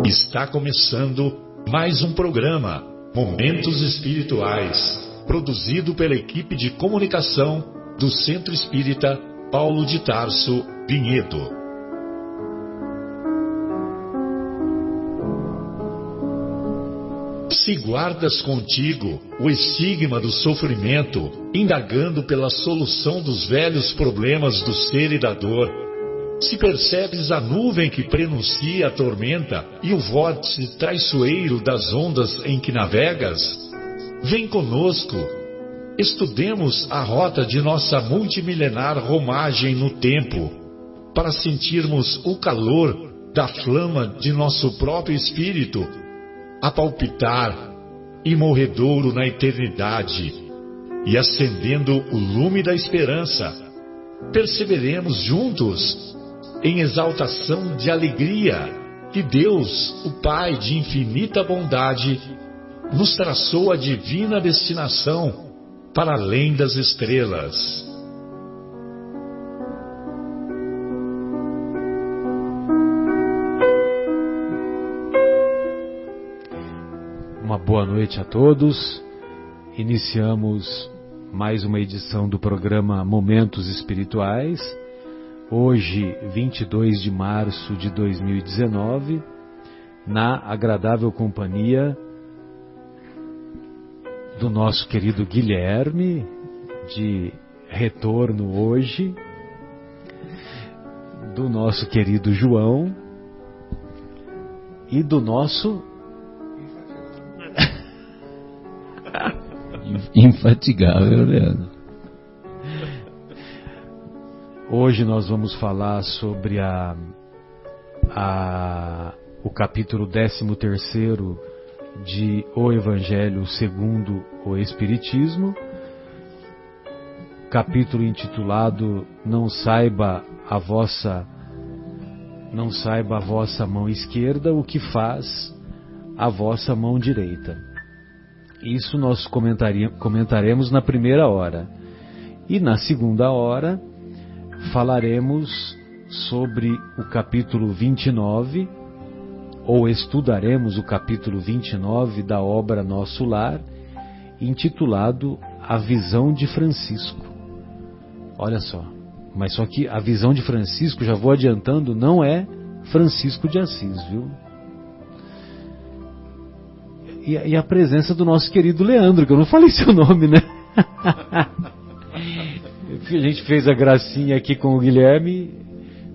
Está começando mais um programa, Momentos Espirituais, produzido pela equipe de comunicação do Centro Espírita Paulo de Tarso, Vinhedo. Se guardas contigo o estigma do sofrimento, indagando pela solução dos velhos problemas do ser e da dor, se percebes a nuvem que prenuncia a tormenta e o vórtice traiçoeiro das ondas em que navegas, vem conosco, estudemos a rota de nossa multimilenar romagem no tempo, para sentirmos o calor da flama de nosso próprio espírito, a palpitar, imorredouro na eternidade, e acendendo o lume da esperança, perceberemos juntos, em exaltação de alegria, que Deus, o Pai de infinita bondade, nos traçou a divina destinação para além das estrelas. Uma boa noite a todos. Iniciamos mais uma edição do programa Momentos Espirituais. Hoje, 22 de março de 2019, na agradável companhia do nosso querido Guilherme, de retorno hoje, do nosso querido João e do nosso infatigável Leandro. Hoje nós vamos falar sobre o capítulo 13º de O Evangelho segundo o Espiritismo, capítulo intitulado Não saiba a vossa mão esquerda o que faz a vossa mão direita. Isso nós comentaremos na primeira hora. E na segunda hora falaremos sobre o capítulo 29, ou estudaremos o capítulo 29 da obra Nosso Lar, intitulado A Visão de Francisco. Olha só, mas só que a visão de Francisco, já vou adiantando, não é Francisco de Assis, viu? E a presença do nosso querido Leandro, que eu não falei seu nome, né? A gente fez a gracinha aqui com o Guilherme,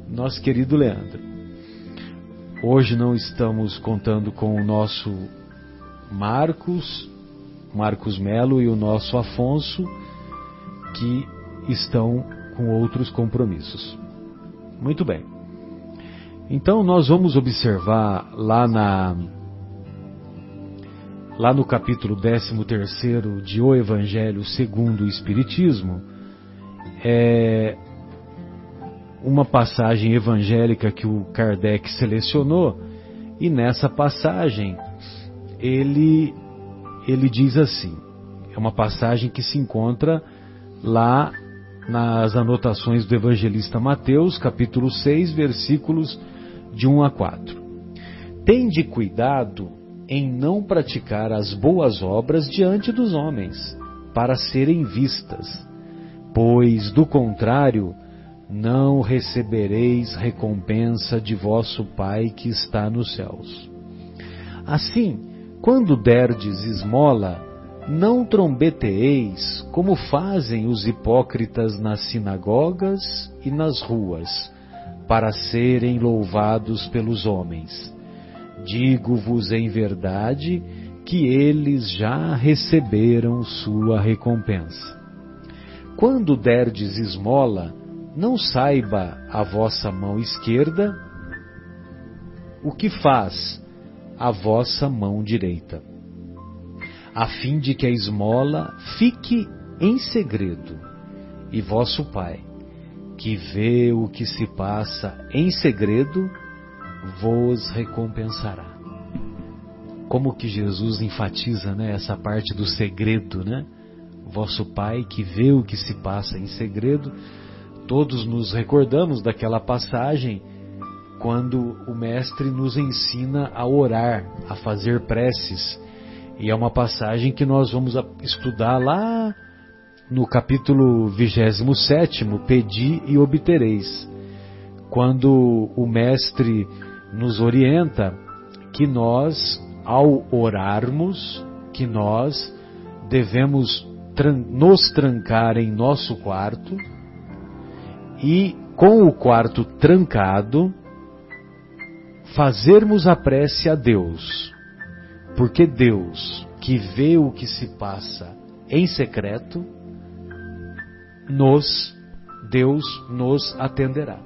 nosso querido Leandro. Hoje não estamos contando com o nosso Marcos Melo e o nosso Afonso, que estão com outros compromissos. Muito bem. Então nós vamos observar lá no capítulo 13º de O Evangelho segundo o Espiritismo, uma passagem evangélica que o Kardec selecionou, e nessa passagem ele diz assim, é uma passagem que se encontra lá nas anotações do evangelista Mateus, capítulo 6, versículos de 1 a 4. Tende cuidado em não praticar as boas obras diante dos homens, para serem vistas, pois, do contrário, não recebereis recompensa de vosso Pai que está nos céus. Assim, quando derdes esmola, não trombeteeis, como fazem os hipócritas nas sinagogas e nas ruas, para serem louvados pelos homens. Digo-vos em verdade que eles já receberam sua recompensa. Quando derdes esmola, não saiba a vossa mão esquerda o que faz a vossa mão direita, a fim de que a esmola fique em segredo, e vosso Pai, que vê o que se passa em segredo, vos recompensará. Como que Jesus enfatiza, né, essa parte do segredo, né? Vosso Pai que vê o que se passa em segredo. Todos nos recordamos daquela passagem quando o Mestre nos ensina a orar, a fazer preces. E é uma passagem que nós vamos estudar lá no capítulo 27º, Pedi e obtereis, quando o Mestre nos orienta que nós, ao orarmos, que nós devemos nos trancar em nosso quarto e, com o quarto trancado, fazermos a prece a Deus, porque Deus, que vê o que se passa em secreto, Deus nos atenderá.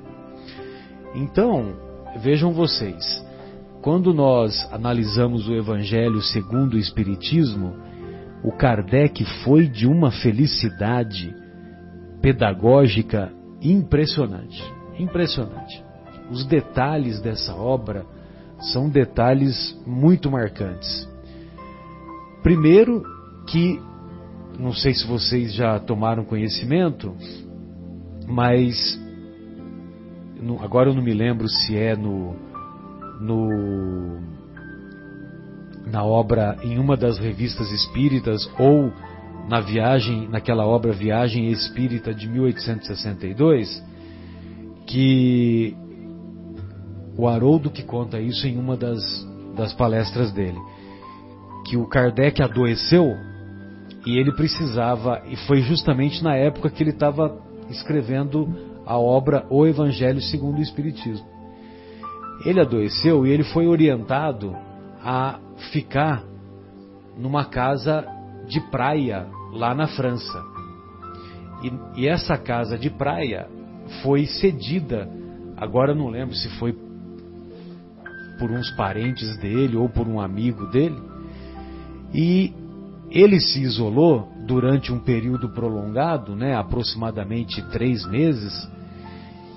Então, vejam vocês, quando nós analisamos o Evangelho segundo o Espiritismo, o Kardec foi de uma felicidade pedagógica impressionante, impressionante. Os detalhes dessa obra são detalhes muito marcantes. Primeiro que, não sei se vocês já tomaram conhecimento, mas agora eu não me lembro se é na obra, em uma das revistas espíritas, ou naquela obra Viagem Espírita de 1862, que o Haroldo que conta isso em uma das palestras dele, que o Kardec adoeceu e ele precisava, e foi justamente na época que ele estava escrevendo a obra O Evangelho segundo o Espiritismo. Ele adoeceu e ele foi orientado a ficar numa casa de praia lá na França. E essa casa de praia foi cedida, agora eu não lembro se foi por uns parentes dele ou por um amigo dele, e ele se isolou durante um período prolongado, aproximadamente 3 meses,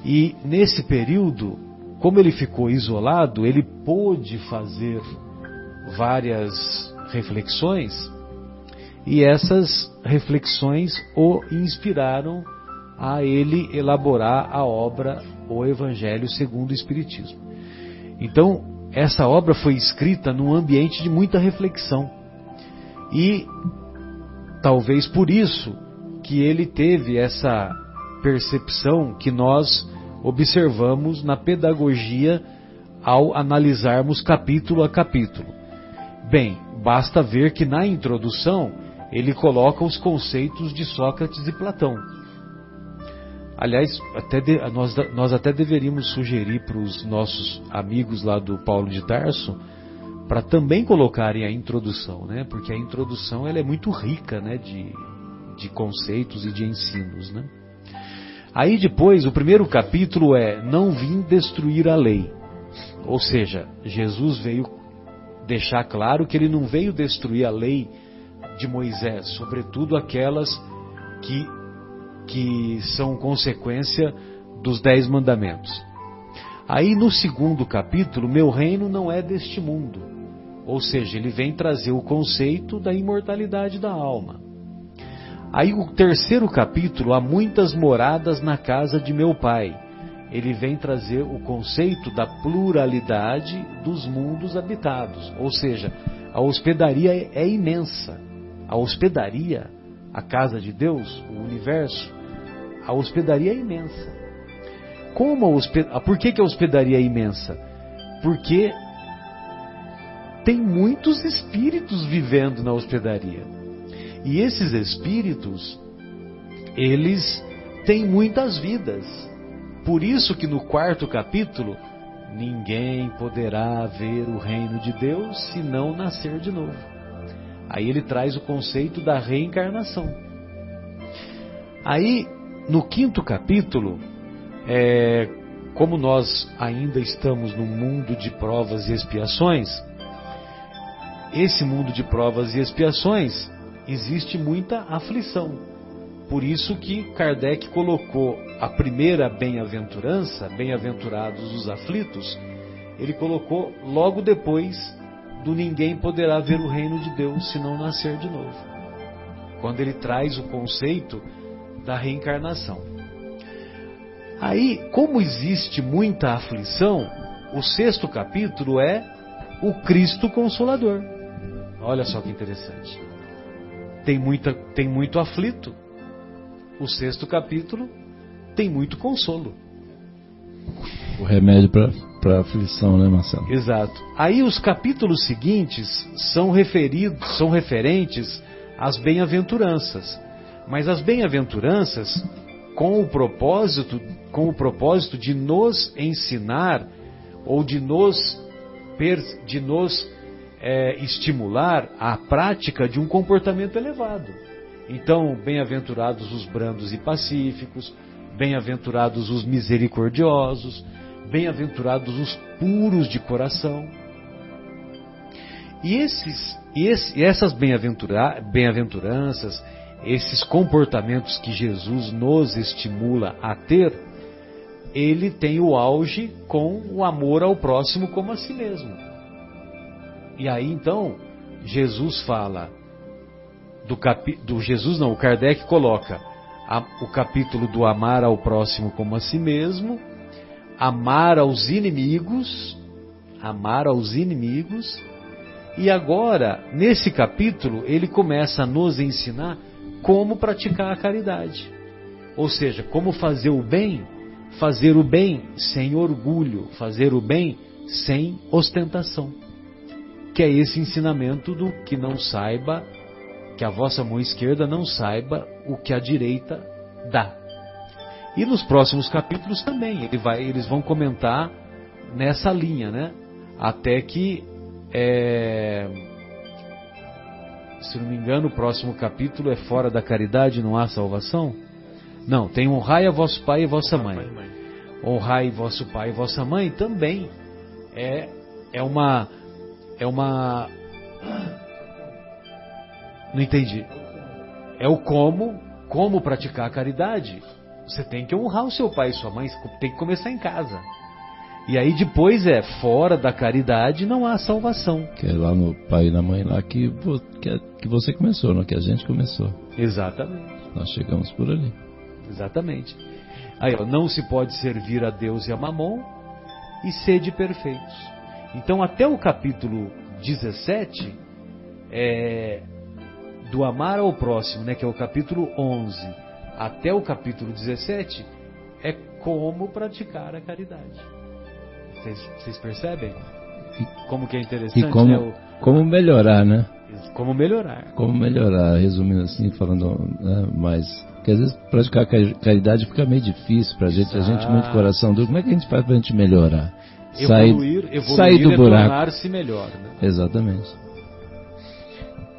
e nesse período, como ele ficou isolado, ele pôde fazer várias reflexões, e essas reflexões o inspiraram a ele elaborar a obra O Evangelho segundo o Espiritismo. Então, essa obra foi escrita num ambiente de muita reflexão, e talvez por isso que ele teve essa percepção que nós observamos na pedagogia ao analisarmos capítulo a capítulo. Bem, basta ver que na introdução ele coloca os conceitos de Sócrates e Platão. Aliás, nós até deveríamos sugerir para os nossos amigos lá do Paulo de Tarso para também colocarem a introdução, porque a introdução ela é muito rica, de conceitos e de ensinos, Aí depois, o primeiro capítulo é Não vim destruir a lei. Ou seja, Jesus veio deixar claro que ele não veio destruir a lei de Moisés, sobretudo aquelas que são consequência dos 10 mandamentos. Aí no segundo capítulo, meu reino não é deste mundo. Ou seja, ele vem trazer o conceito da imortalidade da alma. Aí o terceiro capítulo, há muitas moradas na casa de meu pai. Ele vem trazer o conceito da pluralidade dos mundos habitados. Ou seja, a hospedaria é imensa. A hospedaria, a casa de Deus, o universo, a hospedaria é imensa. Por que a hospedaria é imensa? Porque tem muitos espíritos vivendo na hospedaria. E esses espíritos, eles têm muitas vidas. Por isso que no quarto capítulo, ninguém poderá ver o reino de Deus se não nascer de novo. Aí ele traz o conceito da reencarnação. Aí, no quinto capítulo, como nós ainda estamos no mundo de provas e expiações, esse mundo de provas e expiações existe muita aflição. Por isso que Kardec colocou a primeira bem-aventurança, bem-aventurados os aflitos, ele colocou logo depois do ninguém poderá ver o reino de Deus se não nascer de novo. Quando ele traz o conceito da reencarnação. Aí, como existe muita aflição, o 6º capítulo é o Cristo Consolador. Olha só que interessante. Tem muito aflito. O 6º capítulo tem muito consolo. O remédio para aflição, né, Marcelo? Exato. Aí os capítulos seguintes são referentes às bem-aventuranças. Mas as bem-aventuranças com o propósito de nos ensinar ou de nos estimular à prática de um comportamento elevado. Então, bem-aventurados os brandos e pacíficos, bem-aventurados os misericordiosos, bem-aventurados os puros de coração. E essas bem-aventuranças, esses comportamentos que Jesus nos estimula a ter, ele tem o auge com o amor ao próximo como a si mesmo. E aí então, Jesus fala, o Kardec coloca o capítulo do amar ao próximo como a si mesmo, amar aos inimigos, e agora, nesse capítulo, ele começa a nos ensinar como praticar a caridade. Ou seja, como fazer o bem sem orgulho, fazer o bem sem ostentação. Que é esse ensinamento do que não saiba, que a vossa mão esquerda não saiba o que a direita dá. E nos próximos capítulos também, eles vão comentar nessa linha, né? Até que, se não me engano, o próximo capítulo é fora da caridade não há salvação? Não, tem honrai a vosso pai e vossa mãe. Honrai vosso pai e vossa mãe também é uma... Não entendi. É o como praticar a caridade. Você tem que honrar o seu pai e sua mãe, tem que começar em casa. E aí depois fora da caridade não há salvação. Que é lá no pai e na mãe lá que você começou, não que a gente começou. Exatamente. Nós chegamos por ali. Exatamente. Aí, não se pode servir a Deus e a Mamon e sede perfeitos. Então até o capítulo 17 do amar ao próximo, né, que é o capítulo 11, até o capítulo 17 é como praticar a caridade. Vocês percebem? Como que é interessante? E como melhorar, né? Como melhorar. Como melhorar, resumindo assim, falando mais... Porque às vezes praticar a caridade fica meio difícil pra gente, a gente muito coração duro. Como é que a gente faz pra gente melhorar? Evoluir sair do buraco. Tornar-se melhor, né? Exatamente.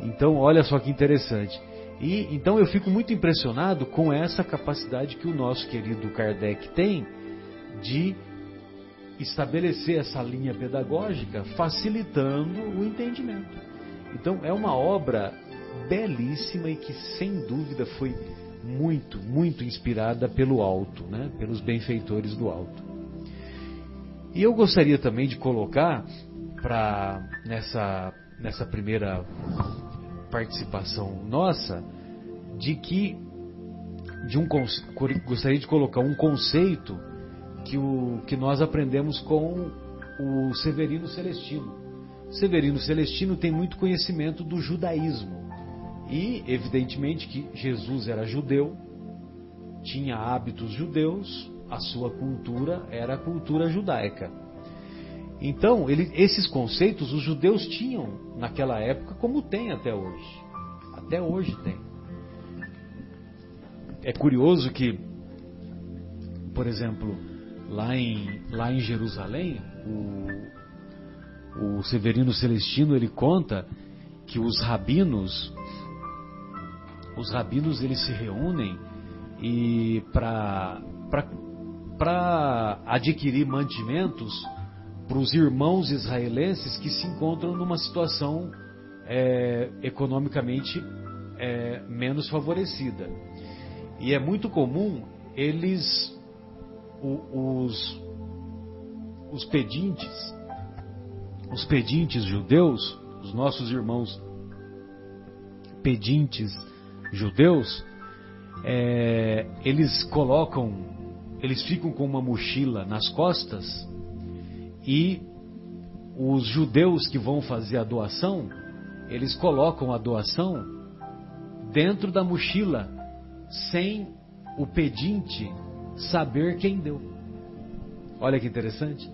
Então, olha só que interessante. E então eu fico muito impressionado com essa capacidade que o nosso querido Kardec tem de estabelecer essa linha pedagógica, facilitando o entendimento. Então, é uma obra belíssima e que, sem dúvida, foi muito, muito inspirada pelo alto, né? Pelos benfeitores do alto. E eu gostaria também de colocar nessa primeira participação nossa, gostaria de colocar um conceito que nós aprendemos com o Severino Celestino. O Severino Celestino tem muito conhecimento do judaísmo. E, evidentemente, que Jesus era judeu, tinha hábitos judeus, a sua cultura era a cultura judaica. Então, esses conceitos os judeus tinham naquela época, como tem até hoje. Até hoje tem. É curioso que, por exemplo, lá em Jerusalém, o Severino Celestino ele conta que os rabinos eles se reúnem e para adquirir mantimentos para os irmãos israelenses que se encontram numa situação economicamente menos favorecida. E é muito comum os pedintes judeus, os nossos irmãos pedintes judeus, eles ficam com uma mochila nas costas E os judeus que vão fazer a doação, eles colocam a doação dentro da mochila, sem o pedinte saber quem deu. Olha que interessante.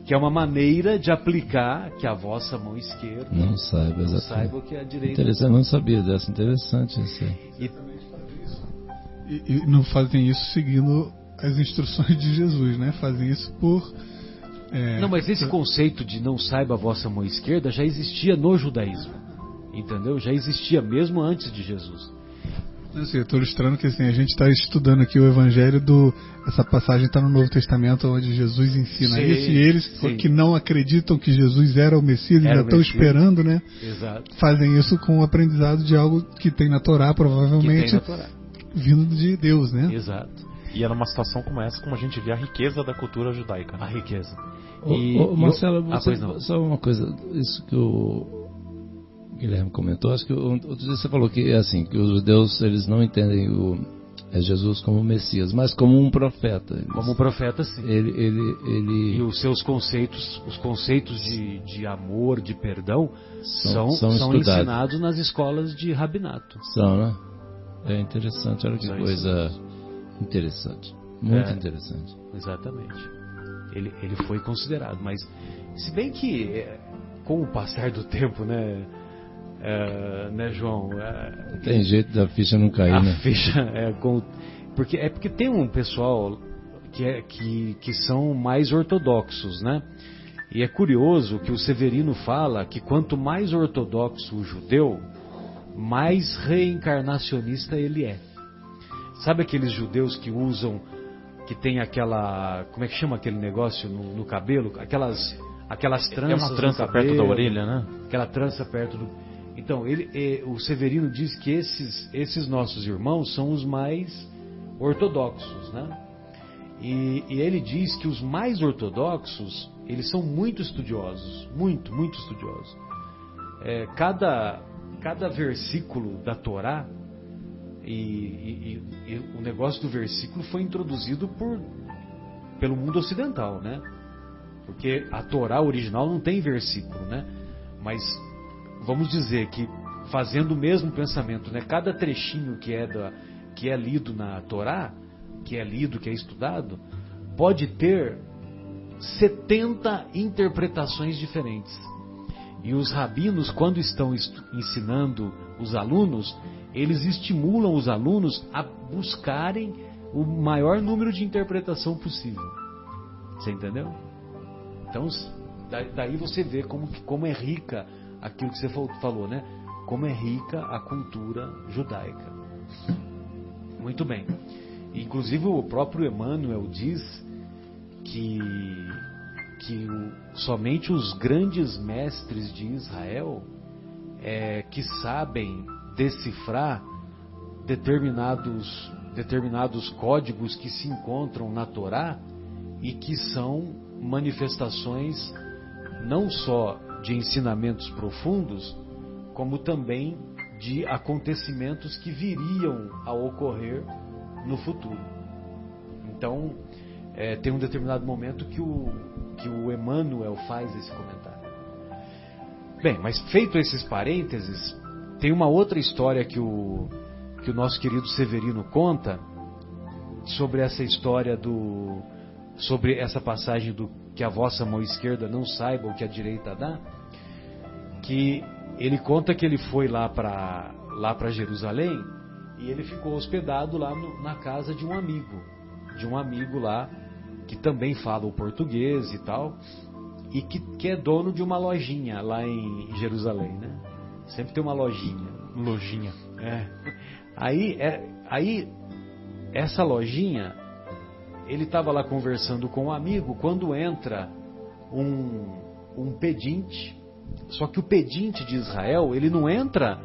Que é uma maneira de aplicar que a vossa mão esquerda não saiba exatamente. Não saiba o que é a direita. Interessante, não sabia dessa. Interessante isso aí. E não fazem isso seguindo as instruções de Jesus, né? Fazem isso por... Não, mas esse conceito de não saiba a vossa mão esquerda já existia no judaísmo. Entendeu? Já existia mesmo antes de Jesus. Assim, eu estou ilustrando que assim, a gente está estudando aqui o Evangelho essa passagem está no Novo Testamento, onde Jesus ensina isso, e eles que não acreditam que Jesus era o Messias, ainda estão esperando, né? Exato. Fazem isso com o aprendizado de algo que tem na Torá, provavelmente, vindo de Deus, né? Exato. E é numa situação como essa como a gente vê a riqueza da cultura judaica. A riqueza. Marcelo, só uma coisa, isso que o Guilherme comentou, acho que outro dia você falou que assim, que os judeus eles não entendem Jesus como Messias, mas como um profeta. Como um profeta, sim. Ele... E os seus conceitos, os conceitos de amor, de perdão, são ensinados nas escolas de rabinato. São, né? É interessante, olha que coisa interessante. Muito interessante. Exatamente. Ele foi considerado, mas se bem que com o passar do tempo, né, João? Tem jeito da ficha não cair, né? A ficha porque tem um pessoal que são mais ortodoxos, né? E é curioso que o Severino fala que quanto mais ortodoxo o judeu, mais reencarnacionista ele é. Sabe aqueles judeus que usam, que tem aquela, como é que chama aquele negócio no cabelo? Aquelas tranças. É uma trança perto da orelha, né? Aquela trança perto do... Então, o Severino diz que esses nossos irmãos são os mais ortodoxos, né? E ele diz que os mais ortodoxos, eles são muito estudiosos, muito estudiosos. Cada versículo da Torá, e o negócio do versículo foi introduzido pelo mundo ocidental, né? Porque a Torá original não tem versículo, né? Mas vamos dizer que, fazendo o mesmo pensamento, né? Cada trechinho que é lido na Torá, que é estudado, pode ter 70 interpretações diferentes. E os rabinos, quando estão ensinando os alunos, eles estimulam os alunos a buscarem o maior número de interpretação possível. Você entendeu? Então, daí você vê como é rica aquilo que você falou, né? Como é rica a cultura judaica. Muito bem. Inclusive o próprio Emmanuel diz que somente os grandes mestres de Israel que sabem decifrar determinados códigos que se encontram na Torá e que são manifestações não só de ensinamentos profundos, como também de acontecimentos que viriam a ocorrer no futuro. Então, tem um determinado momento que o Emmanuel faz esse comentário. Bem, mas feito esses parênteses, tem uma outra história que o nosso querido Severino conta sobre essa história sobre essa passagem do que a vossa mão esquerda não saiba o que a direita dá, que ele conta que ele foi lá para Jerusalém e ele ficou hospedado lá na casa de um amigo lá que também fala o português e tal, e que é dono de uma lojinha lá em Jerusalém, né? Sempre tem uma lojinha. Aí essa lojinha, ele estava lá conversando com um amigo quando entra um pedinte. Só que o pedinte de Israel, ele não entra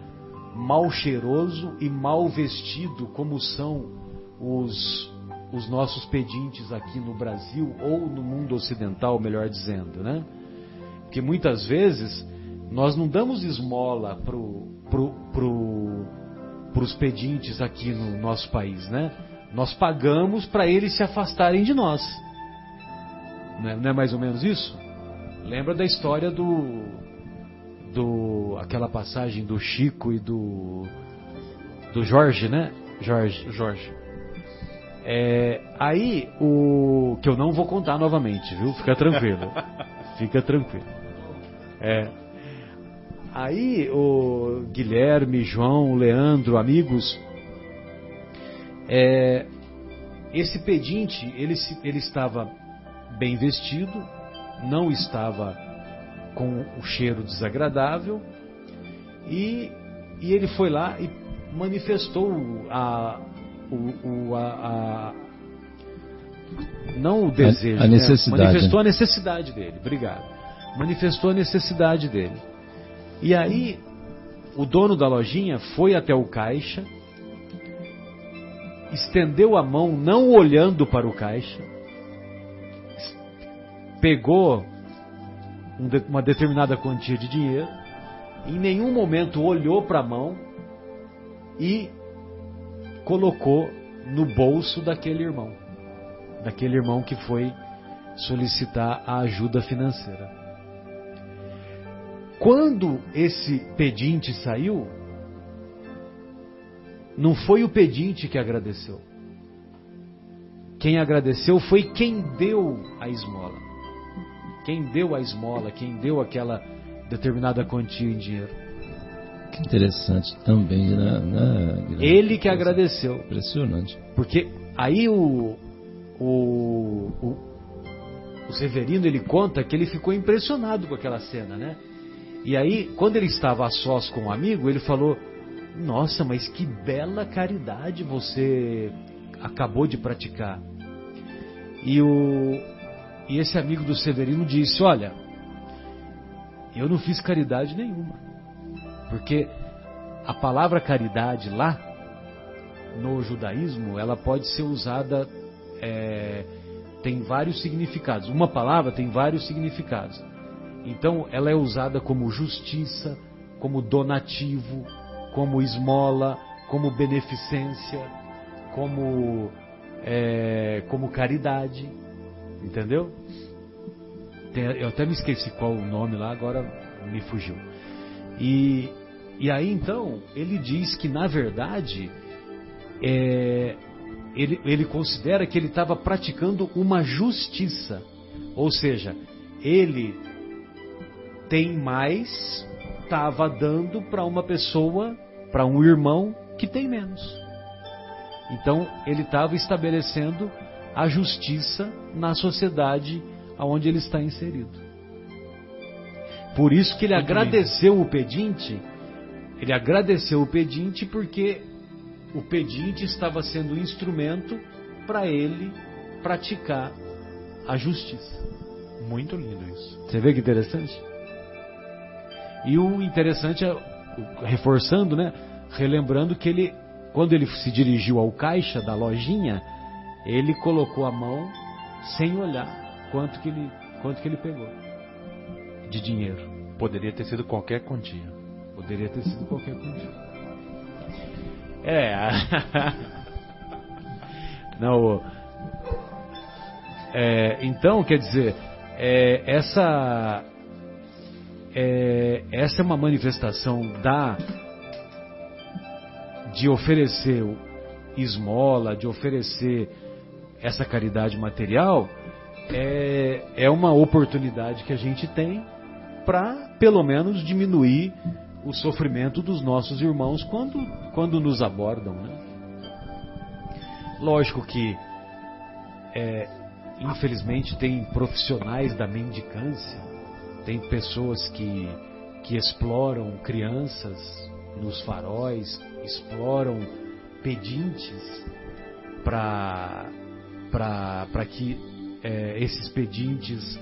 mal cheiroso e mal vestido como são os nossos pedintes aqui no Brasil ou no mundo ocidental, melhor dizendo, né? Porque muitas vezes nós não damos esmola pros pedintes aqui no nosso país, né? Nós pagamos para eles se afastarem de nós. Não é mais ou menos isso? Lembra da história aquela passagem do Chico e do Jorge, né? Jorge. Aí que eu não vou contar novamente, viu? Fica tranquilo. Fica tranquilo. Aí o Guilherme, João, Leandro, amigos, esse pedinte, ele estava bem vestido, não estava com o cheiro desagradável, e ele foi lá e manifestou não o desejo, a necessidade. Manifestou a necessidade dele. Obrigado. Manifestou a necessidade dele. E aí, o dono da lojinha foi até o caixa, estendeu a mão, não olhando para o caixa, pegou uma determinada quantia de dinheiro, em nenhum momento olhou para a mão e colocou no bolso daquele irmão que foi solicitar a ajuda financeira. Quando esse pedinte saiu, não foi o pedinte que agradeceu. Quem agradeceu foi quem deu a esmola. Quem deu a esmola, quem deu aquela determinada quantia em dinheiro. Que interessante também, né? Ele que agradeceu. Impressionante. Porque aí o Severino, ele conta que ele ficou impressionado com aquela cena, né? E aí, quando ele estava a sós com um amigo, ele falou: nossa, mas que bela caridade você acabou de praticar. E esse amigo do Severino disse: olha, eu não fiz caridade nenhuma. Porque a palavra caridade lá, no judaísmo, ela pode ser usada, tem vários significados. Uma palavra tem vários significados. Então, ela é usada como justiça, como donativo, como esmola, como beneficência, como caridade. Entendeu? Eu até me esqueci qual o nome lá, agora me fugiu. E aí, então, ele diz que, na verdade, ele considera que ele estava praticando uma justiça. Ou seja, ele tem mais, estava dando para uma pessoa, para um irmão que tem menos. Então, ele estava estabelecendo a justiça na sociedade onde ele está inserido. Por isso que ele agradeceu o pedinte. Ele agradeceu o pedinte porque o pedinte estava sendo um instrumento para ele praticar a justiça. Muito lindo isso. Você vê que interessante? E o interessante é, reforçando, né? Relembrando que ele, quando ele se dirigiu ao caixa da lojinha, ele colocou a mão sem olhar quanto que ele pegou de dinheiro. Poderia ter sido qualquer quantia. Poderia ter sido qualquer quantia. Não. Então, quer dizer, essa é uma manifestação de oferecer esmola, de oferecer essa caridade material, é uma oportunidade que a gente tem para, pelo menos, diminuir o sofrimento dos nossos irmãos quando nos abordam, né? Lógico que, infelizmente, tem profissionais da mendicância, tem pessoas que exploram crianças nos faróis, exploram pedintes para que esses pedintes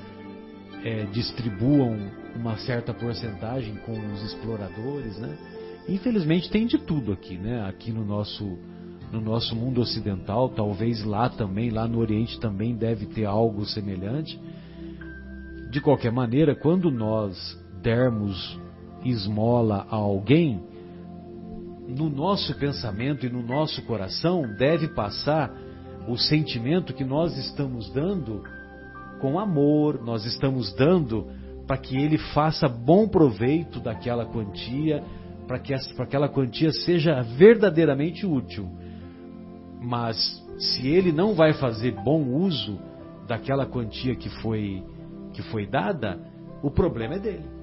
distribuam uma certa porcentagem com os exploradores, né? Infelizmente tem de tudo aqui, né? Aqui no nosso mundo ocidental, talvez lá também, lá no Oriente também deve ter algo semelhante. De qualquer maneira, quando nós dermos esmola a alguém, no nosso pensamento e no nosso coração deve passar o sentimento que nós estamos dando com amor, nós estamos dando para que ele faça bom proveito daquela quantia, para que aquela quantia seja verdadeiramente útil. Mas se ele não vai fazer bom uso daquela quantia que foi dada, o problema é dele.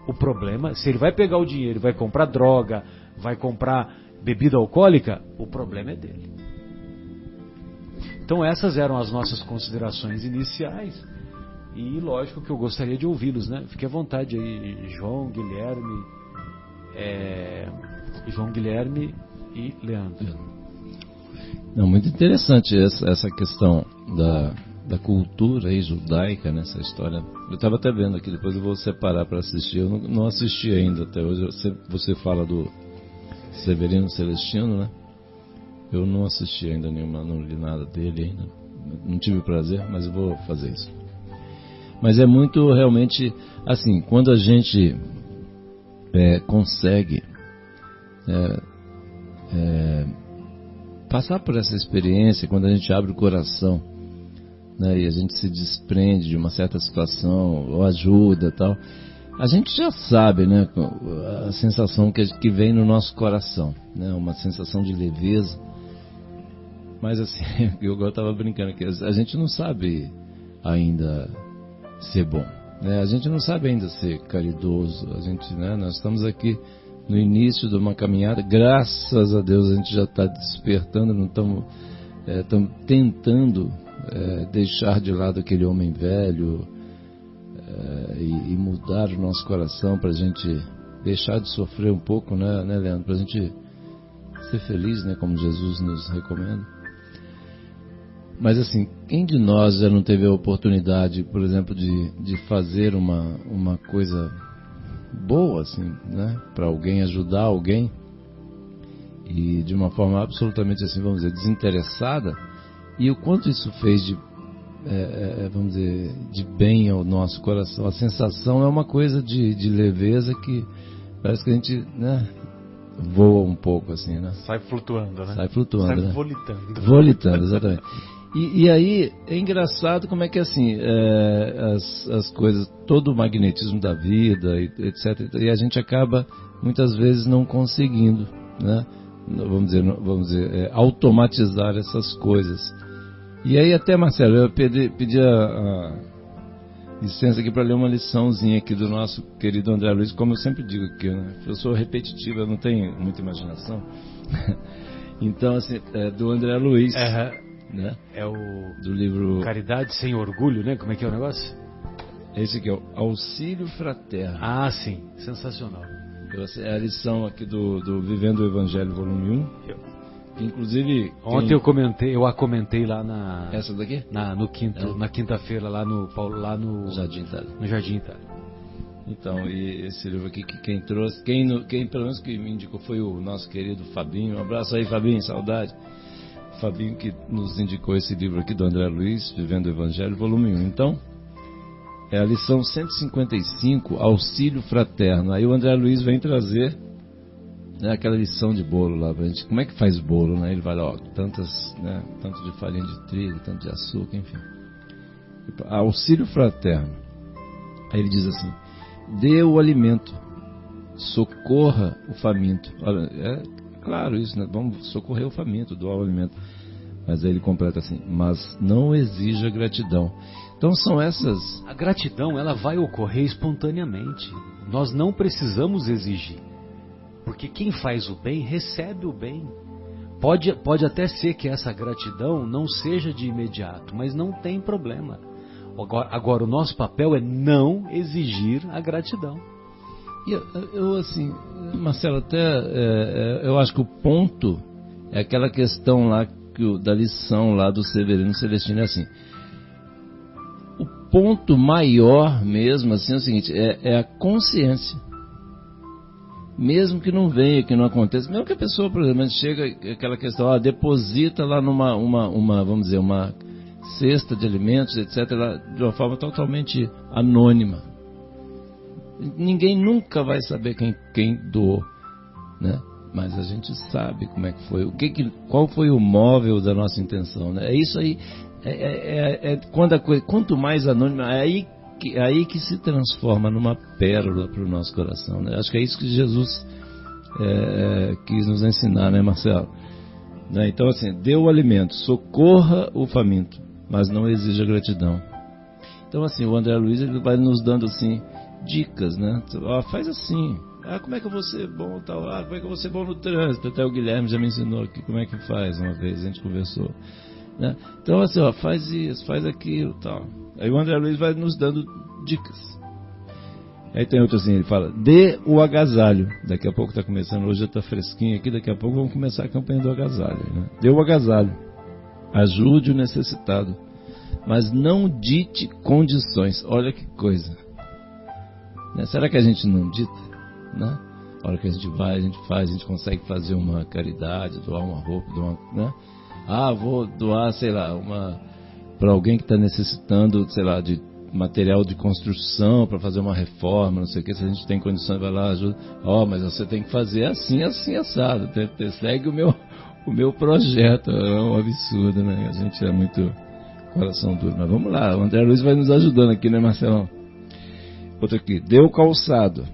O problema, se ele vai pegar o dinheiro e vai comprar droga, vai comprar bebida alcoólica, o problema é dele. Então essas eram as nossas considerações iniciais. E lógico que eu gostaria de ouvi-los, né? Fique à vontade aí, João Guilherme e Leandro. Não, muito interessante essa questão da cultura aí judaica, nessa história. Eu estava até vendo aqui, depois eu vou separar para assistir. Eu não assisti ainda até hoje. Você fala do Severino Celestino, né? Eu não assisti ainda nenhuma, não li nada dele ainda. Não tive o prazer, mas eu vou fazer isso. Mas é muito realmente assim, quando a gente consegue passar por essa experiência, quando a gente abre o coração, né, e a gente se desprende de uma certa situação, ou ajuda e tal, a gente já sabe, né, a sensação que vem no nosso coração, né, uma sensação de leveza. Mas assim, eu estava brincando aqui, a gente não sabe ainda ser bom, né? A gente não sabe ainda ser caridoso. A gente, né, nós estamos aqui no início de uma caminhada, graças a Deus a gente já está despertando, não estamos tentando deixar de lado aquele homem velho e mudar o nosso coração para a gente deixar de sofrer um pouco, né, Leandro? Para a gente ser feliz, né, como Jesus nos recomenda. Mas assim, quem de nós já não teve a oportunidade, por exemplo, de fazer uma coisa boa, assim, né, para alguém, ajudar alguém, e de uma forma absolutamente, assim, vamos dizer, desinteressada, e o quanto isso fez vamos dizer, de bem ao nosso coração. A sensação é uma coisa de leveza que parece que a gente, né, voa um pouco, assim, né? Sai flutuando, né? Sai flutuando, Sai né? volitando. Volitando, exatamente. E aí é engraçado como é que assim as coisas, todo o magnetismo da vida, etc. E a gente acaba muitas vezes não conseguindo, né? Vamos dizer, automatizar essas coisas. E aí até, Marcelo, eu pedi a licença aqui para ler uma liçãozinha aqui do nosso querido André Luiz, como eu sempre digo aqui, né? Eu sou repetitivo, eu não tenho muita imaginação. Então, assim, do André Luiz. Né? É o do livro Caridade Sem Orgulho, né? Como é que é o negócio? Esse aqui é o Auxílio Fraterno. Ah, sim, sensacional. É a lição aqui do Vivendo o Evangelho, volume 1. Inclusive, ontem eu a comentei lá na... Essa daqui? Na quinta-feira, lá no Jardim Itália. No Jardim Itália. Então, e esse livro aqui, que quem trouxe, quem pelo menos que me indicou foi o nosso querido Fabinho. Um abraço aí, Fabinho, saudade. Fabinho que nos indicou esse livro aqui do André Luiz, Vivendo o Evangelho, volume 1. Então, é a lição 155, Auxílio Fraterno. Aí o André Luiz vem trazer, né, aquela lição de bolo lá pra gente. Como é que faz bolo, né? Ele vai lá, tanto de farinha de trigo, tanto de açúcar, enfim. Auxílio Fraterno. Aí ele diz assim: dê o alimento, socorra o faminto. Olha, claro isso, né? Vamos socorrer o faminto, doar o alimento. Mas aí ele completa assim: mas não exija gratidão. Então são essas... A gratidão, ela vai ocorrer espontaneamente. Nós não precisamos exigir. Porque quem faz o bem, recebe o bem. Pode até ser que essa gratidão não seja de imediato, mas não tem problema. Agora o nosso papel é não exigir a gratidão. E eu assim, Marcelo, até eu acho que o ponto é aquela questão lá da lição lá do Severino Celestino, é assim: o ponto maior mesmo assim é o seguinte, é a consciência. Mesmo que não venha, que não aconteça, mesmo que a pessoa, por exemplo, chega aquela questão, deposita lá numa vamos dizer, uma cesta de alimentos, etc., de uma forma totalmente anônima. Ninguém nunca vai saber quem doou, né? Mas a gente sabe como é que foi, qual foi o móvel da nossa intenção, né? É isso aí, quando a coisa, quanto mais anônima, é aí aí que se transforma numa pérola para o nosso coração, né? Acho que é isso que Jesus quis nos ensinar, né, Marcelo? Né? Então, assim, dê o alimento, socorra o faminto, mas não exija gratidão. Então, assim, o André Luiz, ele vai nos dando, assim, dicas, né? Faz assim. Como é que eu vou ser bom tal? Como é que eu vou ser bom no trânsito? Até o Guilherme já me ensinou aqui como é que faz uma vez, a gente conversou. Né? Então, assim, faz isso, faz aquilo tal. Aí o André Luiz vai nos dando dicas. Aí tem outro assim, ele fala, dê o agasalho. Daqui a pouco está começando, hoje já está fresquinho aqui, daqui a pouco vamos começar a campanha do agasalho. Né? Dê o agasalho. Ajude o necessitado. Mas não dite condições. Olha que coisa. Né? Será que a gente não dita? Né? A hora que a gente vai, a gente faz, a gente consegue fazer uma caridade, doar uma roupa, né? Vou doar, sei lá, para alguém que está necessitando, sei lá, de material de construção para fazer uma reforma, não sei o que, se a gente tem condições, vai lá, ajuda. Mas você tem que fazer assim, assado. Segue o meu projeto. É um absurdo, né? A gente é muito coração duro. Mas vamos lá, o André Luiz vai nos ajudando aqui, né, Marcelão? Outro aqui, dê o calçado,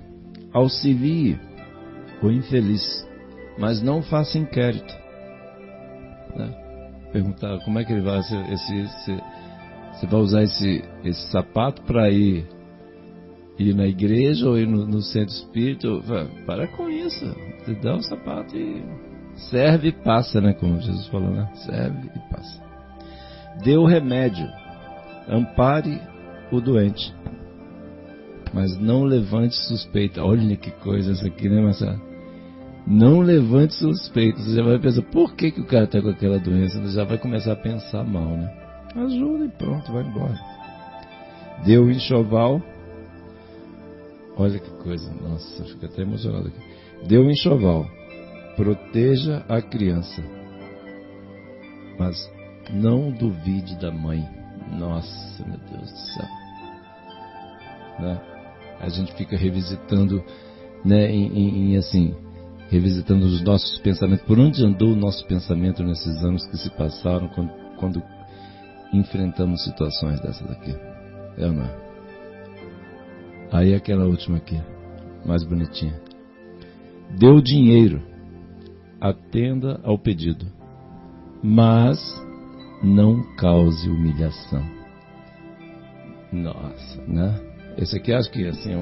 auxilie o infeliz, mas não faça inquérito. Né? Perguntar como é que ele vai, você vai usar esse sapato para ir na igreja ou ir no centro espírita? Para com isso. Você dá o sapato e serve e passa, né? Como Jesus falou, né? Serve e passa. Dê o remédio. Ampare o doente. Mas não levante suspeita. Olha que coisa essa aqui, né, Marcelo? Não levante suspeita. Você já vai pensar, por que o cara está com aquela doença? Você já vai começar a pensar mal, né? Ajuda e pronto, vai embora. Dê o enxoval. Olha que coisa, nossa, fico até emocionado aqui. Dê o enxoval. Proteja a criança. Mas não duvide da mãe. Nossa, meu Deus do céu. Né? A gente fica revisitando, né, assim, revisitando os nossos pensamentos. Por onde andou o nosso pensamento nesses anos que se passaram quando enfrentamos situações dessas aqui? É ou não é? Aí aquela última aqui, mais bonitinha. Dê o dinheiro, atenda ao pedido, mas não cause humilhação. Nossa, né? Esse aqui acho que assim...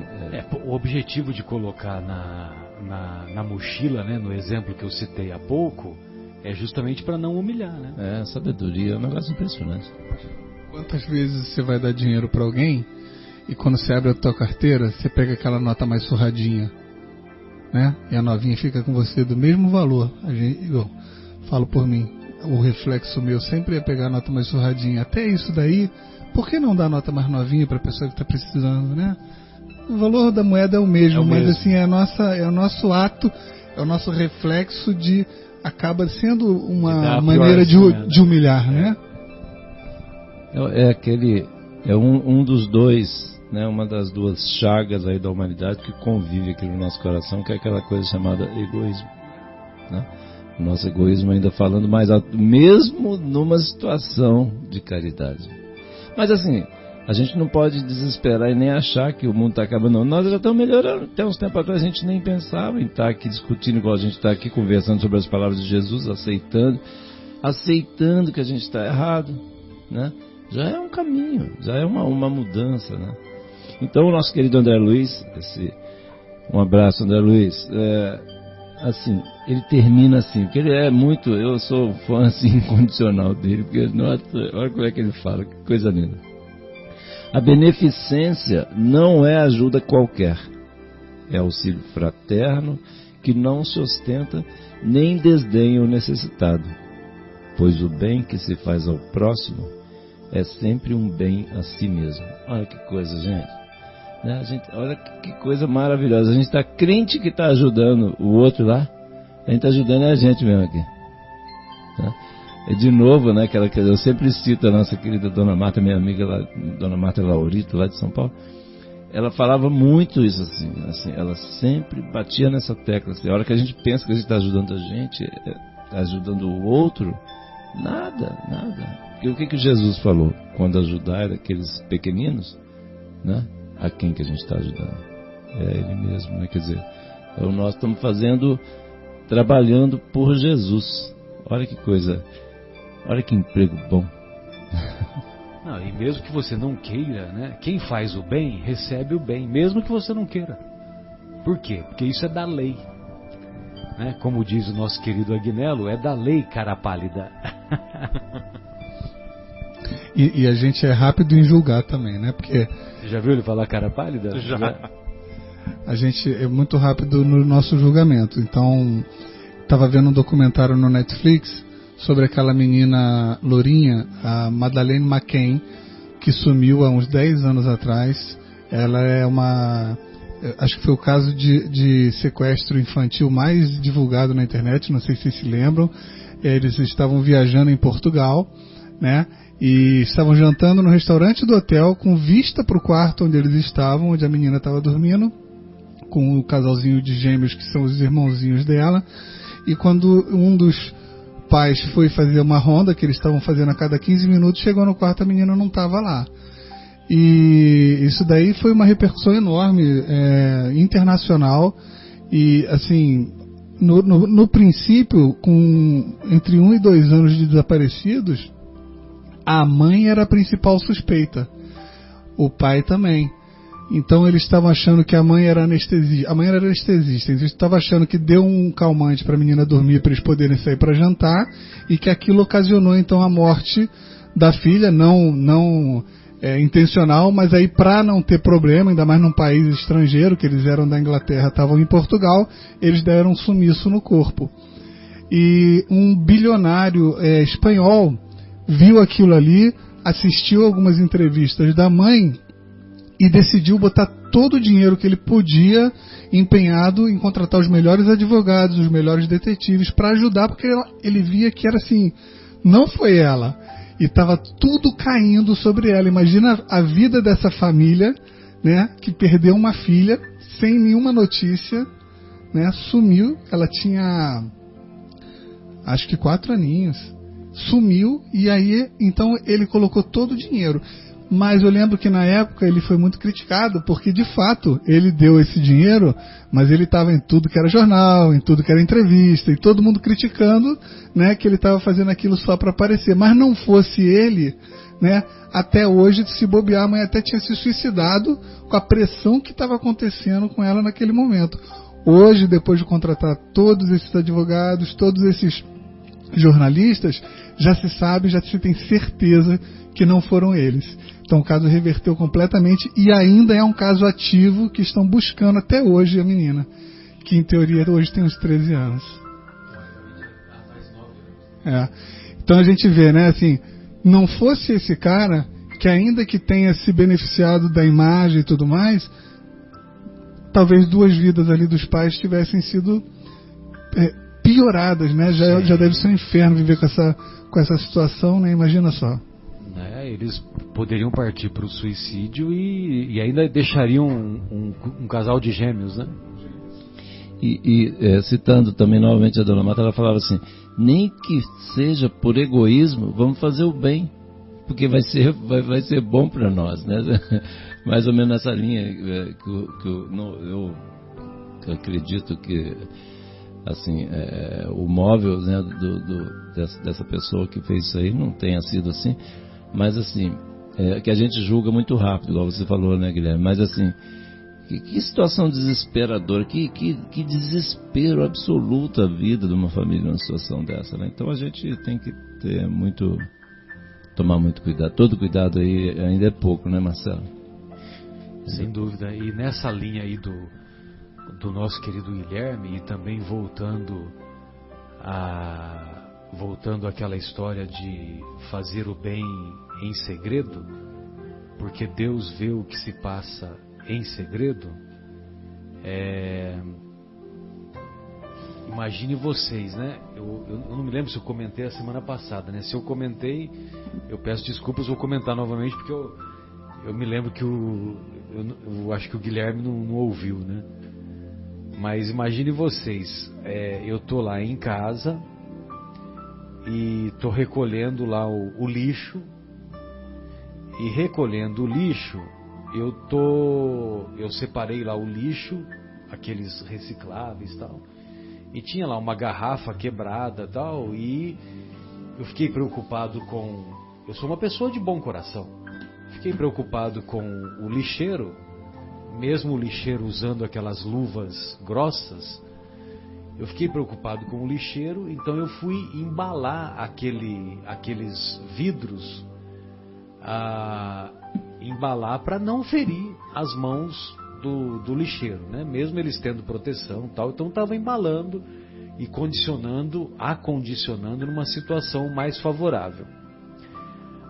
O objetivo de colocar na mochila, né, no exemplo que eu citei há pouco, é justamente para não humilhar, né? Sabedoria é um negócio impressionante. Quantas vezes você vai dar dinheiro para alguém e quando você abre a tua carteira, você pega aquela nota mais surradinha, né? E a novinha fica com você do mesmo valor. Eu falo por mim, o reflexo meu sempre é pegar a nota mais surradinha. Até isso daí, por que não dar a nota mais novinha para a pessoa que está precisando, né? O valor da moeda é o mesmo, mas assim, é o nosso ato, é o nosso reflexo de... acaba sendo uma maneira de humilhar, né? É um dos dois, né, uma das duas chagas aí da humanidade que convive aqui no nosso coração, que é aquela coisa chamada egoísmo. Né? O nosso egoísmo ainda falando mais alto, mesmo numa situação de caridade. Mas assim, a gente não pode desesperar e nem achar que o mundo está acabando. Nós já estamos melhorando. Até uns tempos atrás a gente nem pensava em estar aqui discutindo, igual a gente está aqui conversando sobre as palavras de Jesus, aceitando que a gente está errado, né? Já é um caminho, já é uma mudança, né? Então o nosso querido André Luiz, um abraço, André Luiz, assim, ele termina assim, porque ele é muito, eu sou fã assim, incondicional dele, porque nossa, olha como é que ele fala, que coisa linda. A beneficência não é ajuda qualquer, é auxílio fraterno que não se ostenta nem desdenha o necessitado, pois o bem que se faz ao próximo é sempre um bem a si mesmo. Olha que coisa, gente. Né? Olha que coisa maravilhosa. A gente está crente que está ajudando o outro lá, a gente está ajudando a gente mesmo aqui. Né? E de novo, né, eu sempre cito a nossa querida Dona Marta, minha amiga lá, Dona Marta Laurito, lá de São Paulo. Ela falava muito isso assim, ela sempre batia nessa tecla. Assim, a hora que a gente pensa que a gente está ajudando a gente, está ajudando o outro, nada. Porque o que Jesus falou? Quando ajudar aqueles pequeninos, né? A quem que a gente está ajudando? É Ele mesmo, né? Quer dizer, então nós estamos trabalhando por Jesus. Olha que coisa, olha que emprego bom. Não, e mesmo que você não queira, né? Quem faz o bem, recebe o bem, mesmo que você não queira. Por quê? Porque isso é da lei. Né? Como diz o nosso querido Agnello, é da lei, cara pálida. E a gente é rápido em julgar também, né? Porque você já viu ele falar cara pálida? Já. A gente é muito rápido no nosso julgamento. Então, estava vendo um documentário no Netflix sobre aquela menina lourinha, a Madeleine McCann, que sumiu há uns 10 anos atrás. Ela é acho que foi o caso de sequestro infantil mais divulgado na internet, não sei se vocês se lembram. Eles estavam viajando em Portugal, né? E estavam jantando no restaurante do hotel com vista para o quarto onde eles estavam, onde a menina estava dormindo, com o casalzinho de gêmeos que são os irmãozinhos dela. E quando um dos pais foi fazer uma ronda que eles estavam fazendo a cada 15 minutos, chegou no quarto, a menina não estava lá. E isso daí foi uma repercussão enorme, internacional. E assim, no princípio, com entre 1 e 2 anos de desaparecidos, a mãe era a principal suspeita, o pai também. Então eles estavam achando que a mãe era anestesista. A mãe era anestesista. Eles estavam achando que deu um calmante para a menina dormir para eles poderem sair para jantar, e que aquilo ocasionou então a morte da filha, não intencional, mas aí para não ter problema, ainda mais num país estrangeiro, que eles eram da Inglaterra, estavam em Portugal, eles deram um sumiço no corpo. E um bilionário espanhol viu aquilo ali, assistiu algumas entrevistas da mãe e decidiu botar todo o dinheiro que ele podia empenhado em contratar os melhores advogados, os melhores detetives para ajudar, porque ele via que era assim, não foi ela, e estava tudo caindo sobre ela. Imagina a vida dessa família, né, que perdeu uma filha sem nenhuma notícia, né, sumiu, ela tinha acho que 4 aninhos, sumiu, e aí então ele colocou todo o dinheiro. Mas eu lembro que na época ele foi muito criticado, porque de fato ele deu esse dinheiro, mas ele estava em tudo que era jornal, em tudo que era entrevista, e todo mundo criticando, né, que ele estava fazendo aquilo só para aparecer. Mas não fosse ele, né, até hoje, se bobear, a mãe até tinha se suicidado com a pressão que estava acontecendo com ela naquele momento. Hoje, depois de contratar todos esses advogados, todos esses jornalistas, já se sabe, já se tem certeza que não foram eles. Então o caso reverteu completamente, e ainda é um caso ativo que estão buscando até hoje a menina, que em teoria hoje tem uns 13 anos. Então a gente vê, né, assim, não fosse esse cara, que ainda que tenha se beneficiado da imagem e tudo mais, talvez 2 vidas ali dos pais tivessem sido pioradas, né? Já deve ser um inferno viver com essa situação, né? Imagina só. Eles poderiam partir para o suicídio e ainda deixariam um casal de gêmeos, né? Citando também novamente a Dona Marta, ela falava assim, nem que seja por egoísmo, vamos fazer o bem, porque vai ser bom para nós, né? Mais ou menos nessa linha que eu acredito que assim, o móvel, né, dessa pessoa que fez isso aí não tenha sido assim, mas assim, que a gente julga muito rápido, igual você falou, né, Guilherme? Mas assim, que situação desesperadora, que desespero absoluto a vida de uma família numa situação dessa, né? Então a gente tem que tomar muito cuidado. Todo cuidado aí ainda é pouco, né, Marcelo? Sem dúvida. E nessa linha aí do nosso querido Guilherme, e também voltando àquela história de fazer o bem em segredo, porque Deus vê o que se passa em segredo. Imagine vocês, né? Eu não me lembro se eu comentei a semana passada, né? Se eu comentei, eu peço desculpas, vou comentar novamente, porque eu me lembro que eu acho que o Guilherme não ouviu, né? Mas imagine vocês, eu tô lá em casa e tô recolhendo lá o lixo, e recolhendo o lixo eu separei lá o lixo, aqueles recicláveis e tal, e tinha lá uma garrafa quebrada e tal, e eu fiquei preocupado com... Eu sou uma pessoa de bom coração. Fiquei preocupado com o lixeiro, mesmo o lixeiro usando aquelas luvas grossas, eu fiquei preocupado com o lixeiro, então eu fui embalar aqueles vidros, embalar para não ferir as mãos do lixeiro, né? Mesmo eles tendo proteção e tal, então estava embalando e acondicionando numa situação mais favorável.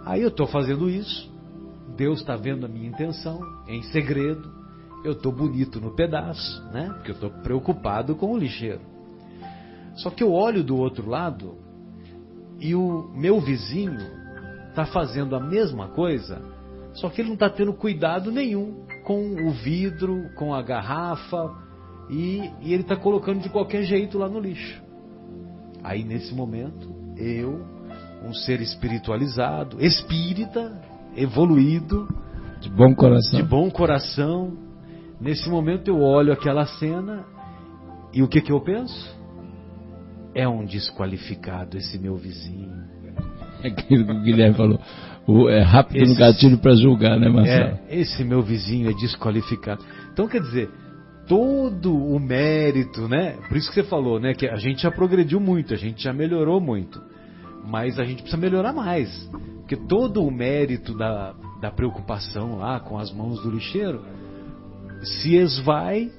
Aí eu estou fazendo isso, Deus está vendo a minha intenção, em segredo, eu estou bonito no pedaço, né? Porque eu estou preocupado com o lixeiro. Só que eu olho do outro lado e o meu vizinho está fazendo a mesma coisa, só que ele não está tendo cuidado nenhum com o vidro, com a garrafa, e ele está colocando de qualquer jeito lá no lixo. Aí nesse momento, eu, um ser espiritualizado, espírita, evoluído, de bom coração, nesse momento eu olho aquela cena e o que eu penso? É um desqualificado esse meu vizinho. É aquilo que o Guilherme falou. É rápido no gatilho para julgar, né, Marcelo? Esse meu vizinho é desqualificado. Então, quer dizer, todo o mérito, né? Por isso que você falou, né? Que a gente já progrediu muito, a gente já melhorou muito. Mas a gente precisa melhorar mais. Porque todo o mérito da preocupação lá com as mãos do lixeiro se esvai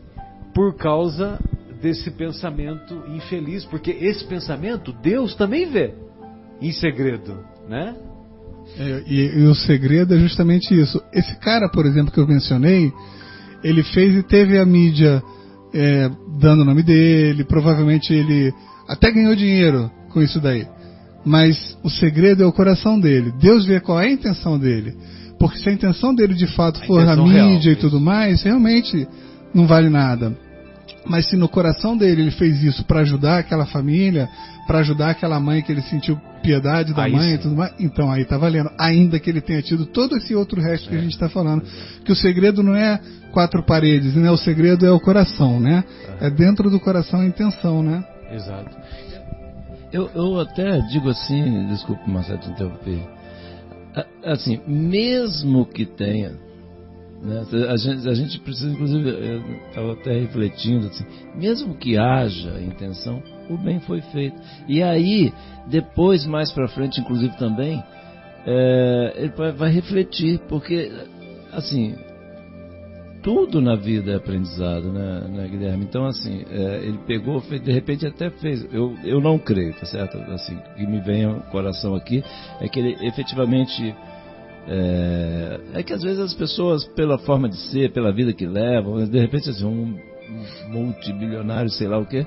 por causa desse pensamento infeliz. Porque esse pensamento Deus também vê em segredo, né? E o segredo é justamente isso. Esse cara, por exemplo, que eu mencionei, ele fez e teve a mídia dando o nome dele, provavelmente ele até ganhou dinheiro com isso daí. Mas o segredo é o coração dele. Deus vê qual é a intenção dele. Porque se a intenção dele de fato for na mídia e tudo mais, realmente não vale nada. Mas se no coração dele ele fez isso para ajudar aquela família, para ajudar aquela mãe que ele sentiu piedade da mãe e tudo mais, então aí tá valendo. Ainda que ele tenha tido todo esse outro resto que a gente está falando. Que o segredo não é quatro paredes, né? O segredo é o coração, né? É dentro do coração a intenção, né? Exato. Eu até digo assim, desculpe, Marcelo, te interromper. Assim, mesmo que tenha, né, a gente precisa, inclusive, eu estava até refletindo, assim, mesmo que haja intenção, o bem foi feito. E aí, depois, mais para frente, inclusive também, ele vai refletir, porque, assim, tudo na vida é aprendizado, né, Guilherme? Então, assim, ele pegou, fez, de repente até fez. Eu não creio, tá certo? Assim, o que me vem ao coração aqui é que ele efetivamente. É que às vezes as pessoas, pela forma de ser, pela vida que levam, de repente, assim, um multibilionário, sei lá o quê.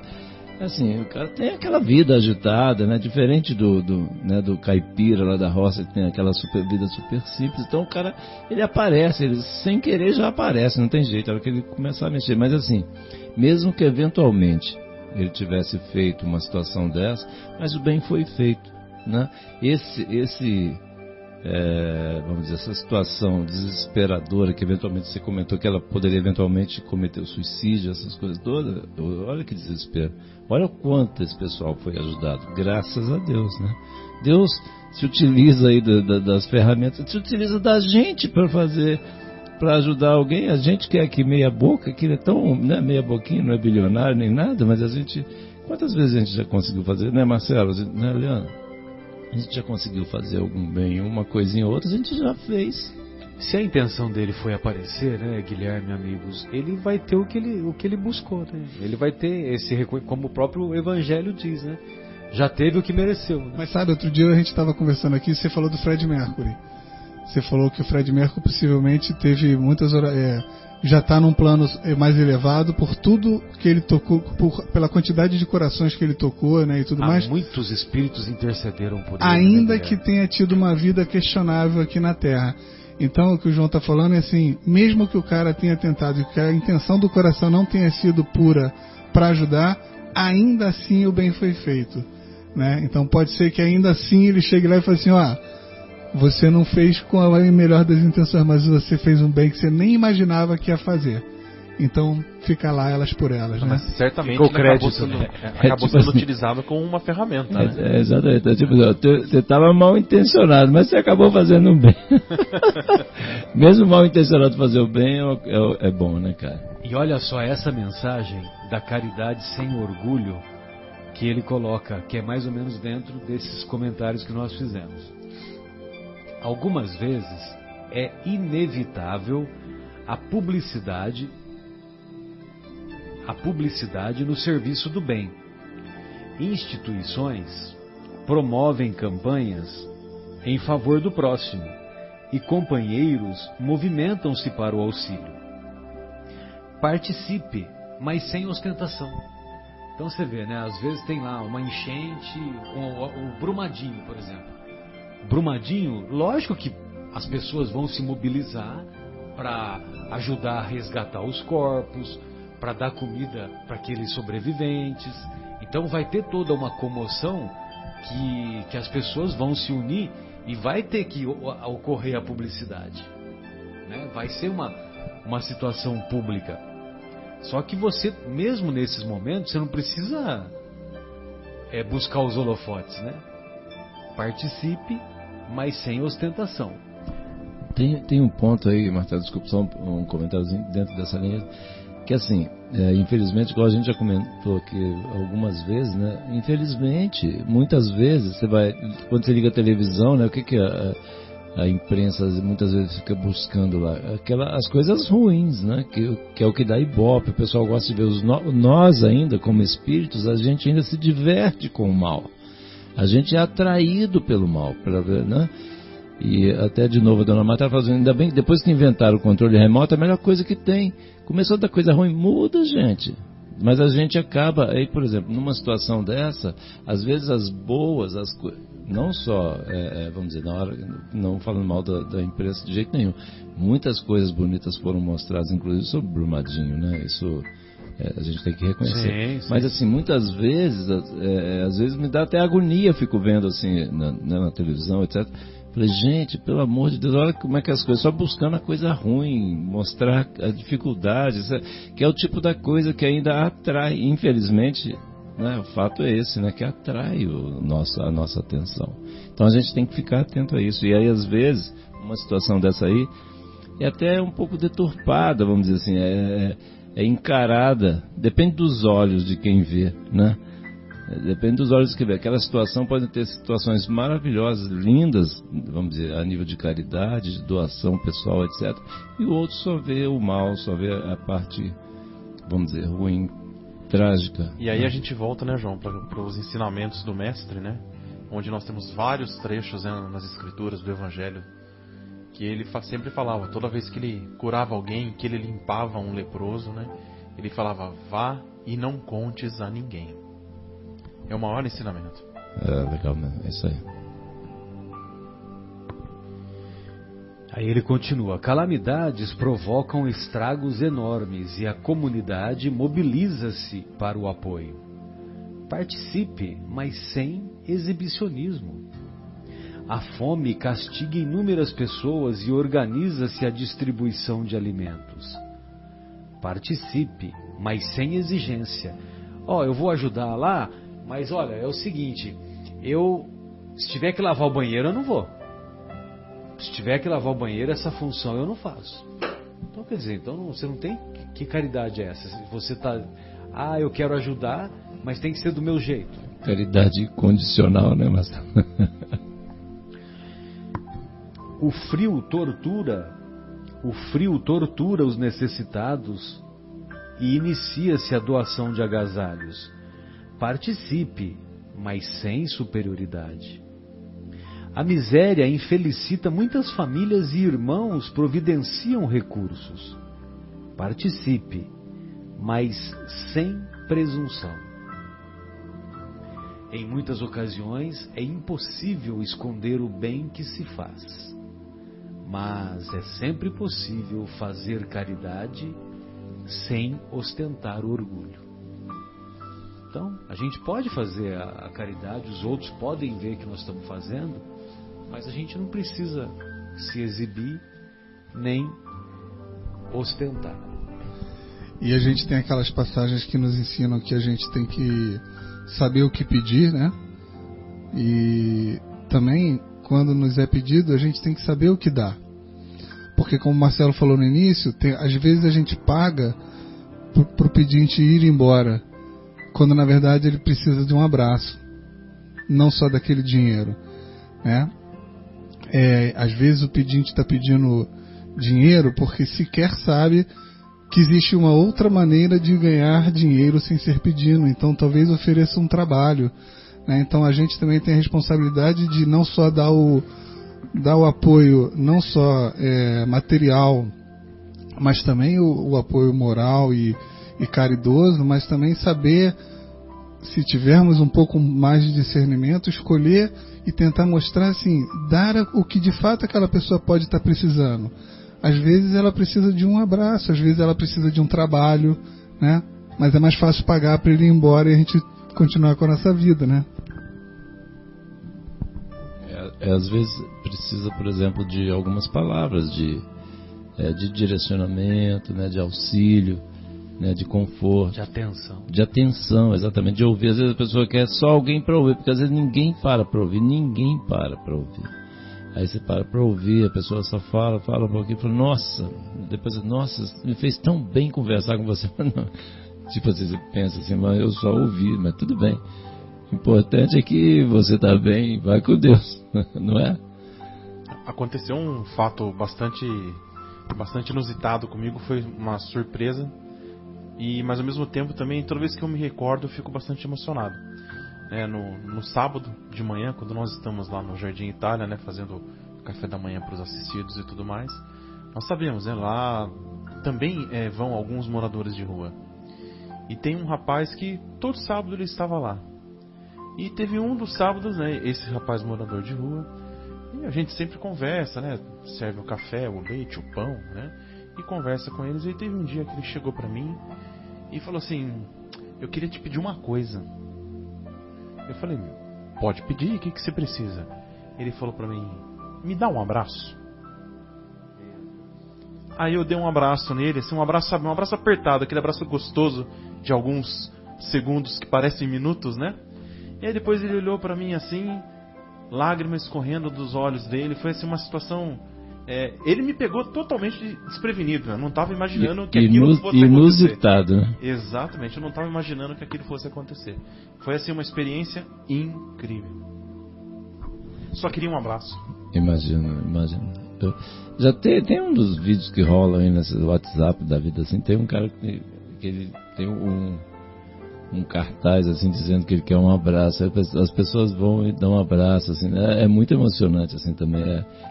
Assim, o cara tem aquela vida agitada, né? Diferente do caipira lá da roça, que tem aquela vida super simples. Então o cara, ele aparece, ele sem querer já aparece, não tem jeito, a hora que ele começar a mexer. Mas assim, mesmo que eventualmente ele tivesse feito uma situação dessa, mas o bem foi feito, né? Vamos dizer, essa situação desesperadora que eventualmente você comentou que ela poderia eventualmente cometer o suicídio, essas coisas todas, olha que desespero, olha o quanto esse pessoal foi ajudado, graças a Deus, né? Deus se utiliza aí das ferramentas, se utiliza da gente para ajudar alguém. A gente que é aqui meia boca, que ele é tão, né, meia boquinha, não é bilionário nem nada, mas a gente, quantas vezes a gente já conseguiu fazer, né, Marcelo, né, Leandro? A gente já conseguiu fazer algum bem, uma coisinha ou outra, a gente já fez. Se a intenção dele foi aparecer, né, Guilherme, amigos, ele vai ter o que ele buscou, né? Ele vai ter esse reconhecimento, como o próprio Evangelho diz, né? Já teve o que mereceu. Né? Mas sabe, outro dia a gente estava conversando aqui, você falou do Fred Mercury. Você falou que o Fred Mercury possivelmente teve muitas já está num plano mais elevado por tudo que ele tocou, pela quantidade de corações que ele tocou, né, e tudo mais. Muitos espíritos intercederam por ele. Ainda que tenha tido uma vida questionável aqui na Terra. Então o que o João está falando é assim, mesmo que o cara tenha tentado e que a intenção do coração não tenha sido pura para ajudar, ainda assim o bem foi feito, né? Então pode ser que ainda assim ele chegue lá e fale assim, você não fez com a melhor das intenções, mas você fez um bem que você nem imaginava que ia fazer. Então fica lá elas por elas, né? Mas certamente o crédito acabou sendo utilizado como uma ferramenta, né? Exatamente. Tipo, você estava mal intencionado, mas você acabou fazendo um bem. Mesmo mal intencionado fazer o bem é bom, né, cara? E olha só essa mensagem da caridade sem orgulho que ele coloca, que é mais ou menos dentro desses comentários que nós fizemos. Algumas vezes é inevitável a publicidade no serviço do bem. Instituições promovem campanhas em favor do próximo e companheiros movimentam-se para o auxílio. Participe, mas sem ostentação. Então você vê, né? Às vezes tem lá uma enchente, o Brumadinho, por exemplo. Brumadinho, lógico que as pessoas vão se mobilizar para ajudar a resgatar os corpos, para dar comida para aqueles sobreviventes. Então vai ter toda uma comoção que as pessoas vão se unir e vai ter que ocorrer a publicidade, né? Vai ser uma situação pública. Só que você, mesmo nesses momentos, você não precisa buscar os holofotes, né? Participe, mas sem ostentação. Tem um ponto aí, Marcelo, desculpa, só um comentáriozinho dentro dessa linha, que assim, infelizmente, igual a gente já comentou aqui algumas vezes, né? Infelizmente, muitas vezes, quando você liga a televisão, né? O que a imprensa muitas vezes fica buscando lá? As coisas ruins, né? Que é o que dá ibope, o pessoal gosta de ver. Nós ainda, como espíritos, a gente ainda se diverte com o mal. A gente é atraído pelo mal, né? E até de novo a dona Marta estava fazendo, ainda bem que depois que inventaram o controle remoto, é a melhor coisa que tem. Começou da coisa ruim, muda, gente. Mas a gente acaba, aí, por exemplo, numa situação dessa, às vezes as boas, não só, vamos dizer, na hora, não falando mal da imprensa de jeito nenhum, muitas coisas bonitas foram mostradas, inclusive sobre o Brumadinho, né? Isso a gente tem que reconhecer. Sim. Mas assim, muitas vezes, às vezes me dá até agonia, fico vendo assim na televisão, etc. Falei, gente, pelo amor de Deus, olha como é que as coisas, só buscando a coisa ruim, mostrar a dificuldade, que é o tipo da coisa que ainda atrai, infelizmente, né, o fato é esse, né, que atrai a nossa atenção. Então a gente tem que ficar atento a isso. E aí, às vezes, uma situação dessa aí é até um pouco deturpada, vamos dizer assim, é encarada, depende dos olhos de quem vê, né? Depende dos olhos que vê. Aquela situação pode ter situações maravilhosas, lindas, vamos dizer, a nível de caridade, de doação pessoal, etc. E o outro só vê o mal, só vê a parte, vamos dizer, ruim, trágica. E aí a gente volta, né, João, para os ensinamentos do Mestre, né? Onde nós temos vários trechos, né, nas escrituras do Evangelho, que ele sempre falava, toda vez que ele curava alguém, que ele limpava um leproso, né? Ele falava, vá e não contes a ninguém. É o maior ensinamento. Legal, né? É isso aí. Aí ele continua: calamidades provocam estragos enormes e a comunidade mobiliza-se para o apoio. Participe, mas sem exibicionismo. A fome castiga inúmeras pessoas e organiza-se a distribuição de alimentos. Participe, mas sem exigência. Eu vou ajudar lá, mas olha, é o seguinte, se tiver que lavar o banheiro, eu não vou. Se tiver que lavar o banheiro, essa função eu não faço. Então, quer dizer, você não tem... Que caridade é essa? Você tá... eu quero ajudar, mas tem que ser do meu jeito. Caridade condicional, né, Marcelo? O frio tortura os necessitados e inicia-se a doação de agasalhos. Participe, mas sem superioridade. A miséria infelicita muitas famílias e irmãos providenciam recursos. Participe, mas sem presunção. Em muitas ocasiões é impossível esconder o bem que se faz, mas é sempre possível fazer caridade sem ostentar orgulho. Então, a gente pode fazer a caridade, os outros podem ver que nós estamos fazendo, Mas a gente não precisa se exibir nem ostentar. E a gente tem aquelas passagens que nos ensinam que a gente tem que saber o que pedir, né? E também, quando nos é pedido, a gente tem que saber o que dar. Porque, como o Marcelo falou no início, às vezes a gente paga para o pedinte ir embora, quando na verdade ele precisa de um abraço, não só daquele dinheiro, né? Às vezes o pedinte está pedindo dinheiro porque sequer sabe que existe uma outra maneira de ganhar dinheiro sem ser pedindo, então talvez ofereça um trabalho, né? Então a gente também tem a responsabilidade de não só dar o apoio, não só material, mas também o apoio moral e caridoso, mas também saber, se tivermos um pouco mais de discernimento, escolher e tentar mostrar assim, dar o que de fato aquela pessoa pode estar precisando. Às vezes ela precisa de um abraço, às vezes ela precisa de um trabalho, né? Mas é mais fácil pagar para ele ir embora e a gente continuar com a nossa vida, né? Às vezes precisa, por exemplo, de algumas palavras de direcionamento, né? De auxílio, né? De conforto. De atenção, exatamente. De ouvir. Às vezes a pessoa quer só alguém para ouvir, porque às vezes ninguém para ouvir. Aí você para ouvir, a pessoa só fala um pouquinho, fala, nossa, depois, nossa, me fez tão bem conversar com você. Tipo assim, você pensa assim, mas eu só ouvi, mas tudo bem. O importante é que você está bem, vai com Deus, não é? Aconteceu um fato bastante inusitado comigo, foi uma surpresa, mas ao mesmo tempo também, toda vez que eu me recordo, eu fico bastante emocionado. No sábado de manhã, quando nós estamos lá no Jardim Itália, né, fazendo café da manhã para os assistidos e tudo mais, nós sabemos, né, lá também vão alguns moradores de rua. E tem um rapaz que todo sábado ele estava lá. E teve um dos sábados, né, esse rapaz morador de rua, e a gente sempre conversa, né, serve o café, o leite, o pão, né, e conversa com eles. E teve um dia que ele chegou para mim e falou assim, eu queria te pedir uma coisa. Eu falei, pode pedir, o que você precisa? Ele falou pra mim, me dá um abraço. Aí eu dei um abraço nele, assim, um abraço apertado, aquele abraço gostoso de alguns segundos que parecem minutos, né? E aí depois ele olhou pra mim assim, lágrimas escorrendo dos olhos dele, foi assim uma situação... ele me pegou totalmente desprevenido, eu não estava imaginando que aquilo fosse inusitado, acontecer. Né? Exatamente, eu não estava imaginando que aquilo fosse acontecer. Foi assim uma experiência incrível. Só queria um abraço. Imagino. Já tem um dos vídeos que rolam aí nesse WhatsApp da vida, assim, tem um cara que ele tem um cartaz assim dizendo que ele quer um abraço, as pessoas vão e dão um abraço, assim, né? É muito emocionante assim também,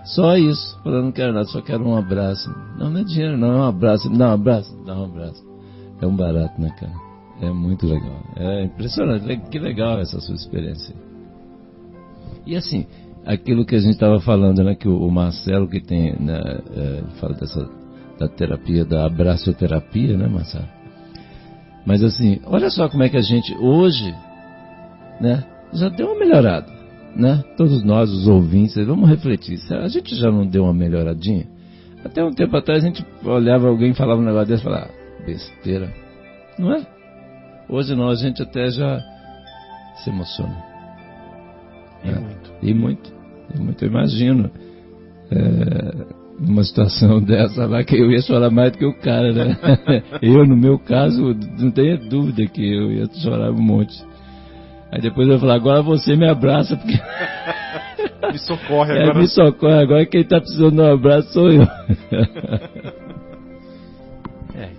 só isso, eu não quero nada, só quero um abraço. Não é dinheiro, não, é um abraço, dá um abraço, é um barato, né, cara? É muito legal, é impressionante, que legal essa sua experiência. E assim, aquilo que a gente estava falando, né, que o Marcelo que tem, né, fala da terapia, da abraçoterapia, né, Marcelo? Mas assim, olha só como é que a gente hoje, né, já deu uma melhorada, né? Todos nós, os ouvintes, vamos refletir. A gente já não deu uma melhoradinha? Até um tempo atrás a gente olhava alguém e falava um negócio desse e falava, besteira, não é? Hoje não, a gente até já se emociona. E muito, eu imagino. Numa situação dessa lá, que eu ia chorar mais do que o cara, né? Eu, no meu caso, não tenha dúvida que eu ia chorar um monte. Aí depois eu falei, agora você me abraça, porque... Me socorre agora. Me socorre agora, quem está precisando de um abraço sou eu.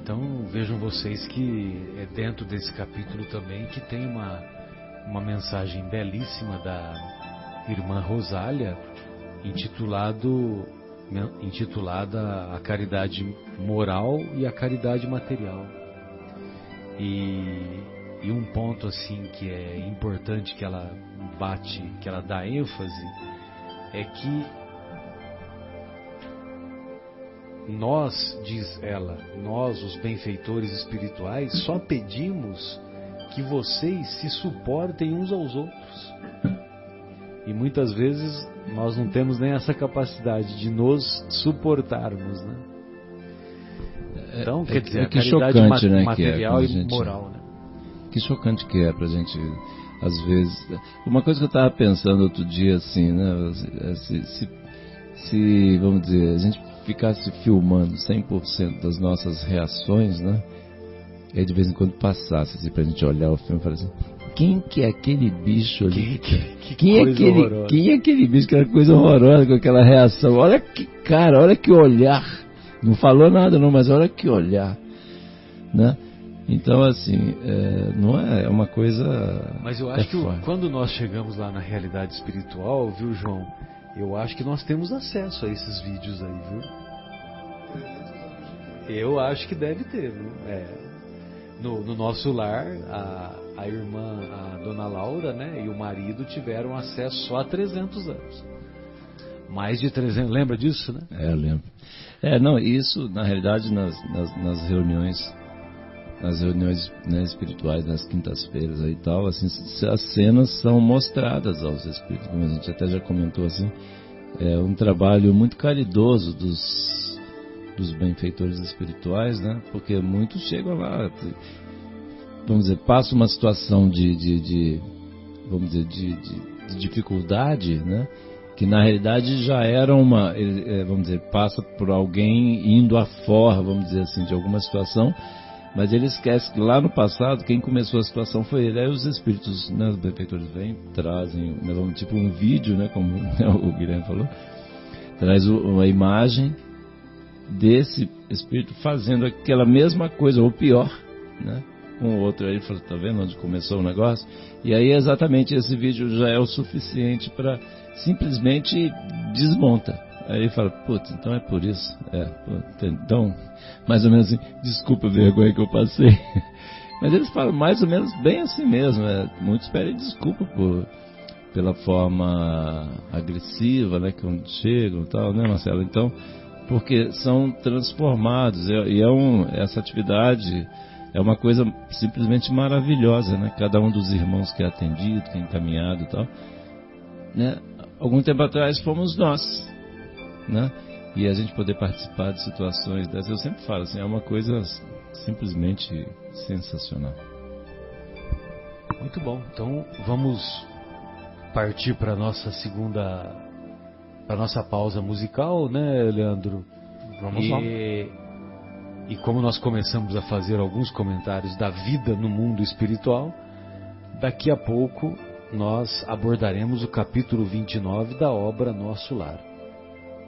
Então vejam vocês que é dentro desse capítulo também que tem uma mensagem belíssima da irmã Rosália, intitulada A Caridade Moral e a Caridade Material. E um ponto assim que é importante que ela bate, que ela dá ênfase, é que nós, diz ela, nós os benfeitores espirituais só pedimos que vocês se suportem uns aos outros. E muitas vezes nós não temos nem essa capacidade de nos suportarmos, né? Então, quer dizer, que a caridade chocante, né, material que e moral, né? Que chocante que é pra gente, às vezes... Uma coisa que eu estava pensando outro dia, assim, né? Se, vamos dizer, a gente ficasse filmando 100% das nossas reações, né? E aí de vez em quando passasse, assim, pra gente olhar o filme e falar assim... Quem que é aquele bicho ali? Quem é aquele bicho, aquela coisa horrorosa com aquela reação? Olha que cara, olha que olhar. Não falou nada não, mas olha que olhar, né? Então, assim, não é uma coisa... Mas eu acho que quando nós chegamos lá na realidade espiritual, viu, João? Eu acho que nós temos acesso a esses vídeos aí, viu? Eu acho que deve ter, viu? No nosso lar, a irmã, a dona Laura, né, e o marido tiveram acesso só há 300 anos. Mais de 300, lembra disso, né? Eu lembro. Não, isso, na realidade, nas reuniões, né, espirituais, nas quintas-feiras aí e tal, assim, as cenas são mostradas aos espíritos, como a gente até já comentou, assim, é um trabalho muito caridoso dos benfeitores espirituais, né, porque muitos chegam lá, vamos dizer, passa uma situação de dificuldade, né, que na realidade já era vamos dizer, passa por alguém indo afora, vamos dizer assim, de alguma situação, mas ele esquece que lá no passado quem começou a situação foi ele. Aí os espíritos, né, os benfeitores vêm, trazem, né, tipo um vídeo, né, como o Guilherme falou, traz uma imagem desse espírito fazendo aquela mesma coisa, ou pior, né, com o outro. Aí ele falou, tá vendo onde começou o negócio? E aí exatamente esse vídeo já é o suficiente para simplesmente desmonta. Aí ele fala, putz, então é por isso. Então, mais ou menos assim, desculpa a vergonha que eu passei. Mas eles falam mais ou menos bem assim mesmo. Muitos pedem desculpa pela forma agressiva, né, que quando chegam e tal, né, Marcelo? Então, porque são transformados. Essa atividade é uma coisa simplesmente maravilhosa, né? Cada um dos irmãos que é atendido, que é encaminhado e tal, né? Algum tempo atrás fomos nós, né? E a gente poder participar de situações dessas, eu sempre falo assim, é uma coisa simplesmente sensacional. Muito bom. Então vamos partir para nossa pausa musical, né, Leandro? Vamos lá. E como nós começamos a fazer alguns comentários da vida no mundo espiritual, daqui a pouco nós abordaremos o capítulo 29 da obra Nosso Lar.